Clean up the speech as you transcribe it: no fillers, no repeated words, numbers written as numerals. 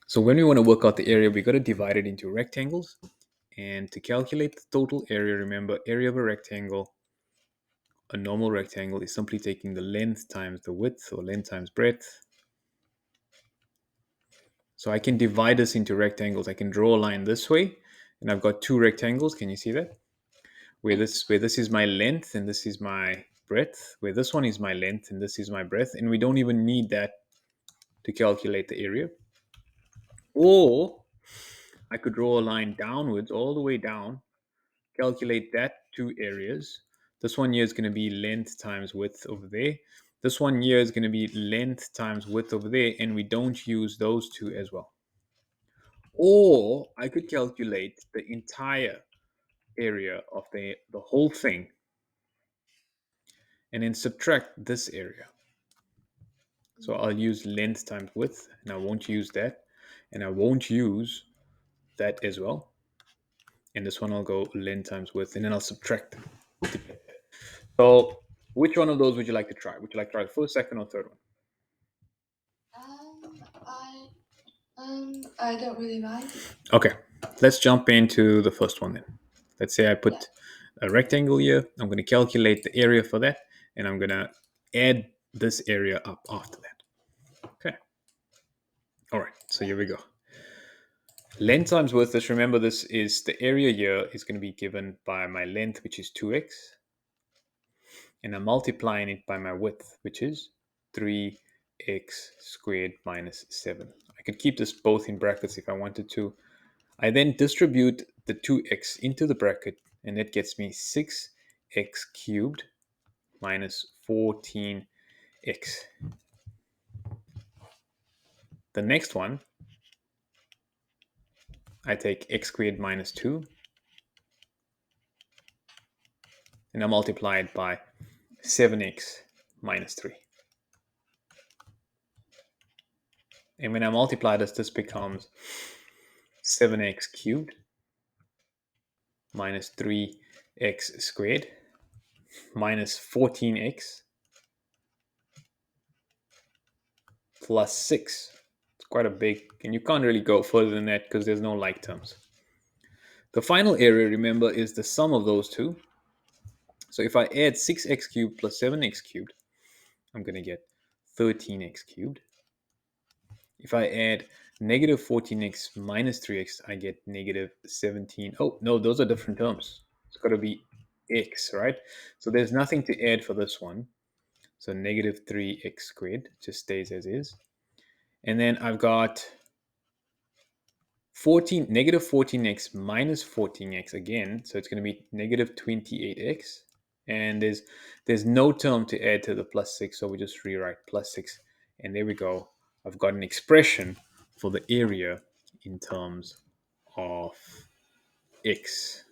So when we want to work out the area, we got to divide it into rectangles. And to calculate the total area, remember, area of a rectangle, a normal rectangle, is simply taking the length times the width, or length times breadth. So I can divide this into rectangles. I can draw a line this way, and I've got two rectangles. Can you see that? Where this is my length and this is my breadth, where this one is my length and this is my breadth, and we don't even need that to calculate the area. Or I could draw a line downwards, all the way down, calculate that two areas. This one here is going to be length times width over there. This one here is going to be length times width over there, and we don't use those two as well. Or I could calculate the entire area of the whole thing and then subtract this area. So I'll use length times width, and I won't use that, and I won't use that as well. And this one I'll go length times width, and then I'll subtract them. So which one of those would you like to try? Would you like to try the first, second, or third one? I don't really mind. Okay, let's jump into the first one then. Let's say I put a rectangle here. I'm going to calculate the area for that, and I'm going to add this area up after that. Okay. All right, so here we go. Length times width, just remember this is the area here is going to be given by my length, which is 2x, and I'm multiplying it by my width, which is 3x squared minus 7. I could keep this both in brackets if I wanted to. I then distribute the 2x into the bracket, and that gets me 6x cubed minus 14x. The next one, I take x squared minus 2, and I multiply it by 7x minus 3. And when I multiply this becomes 7x cubed minus 3x squared minus 14x plus 6. It's quite a big, and you can't really go further than that because there's no like terms. The final area, remember, is the sum of those two. So if I add 6x cubed plus 7x cubed, I'm going to get 13x cubed. If I add negative 14x minus 3x, I get negative 17. Oh, no, those are different terms. It's got to be x, right? So there's nothing to add for this one. So negative 3x squared just stays as is. And then I've got negative 14x minus 14x again. So it's going to be negative 28x. And there's no term to add to the plus 6. So we just rewrite plus 6. And there we go. I've got an expression for the area in terms of x.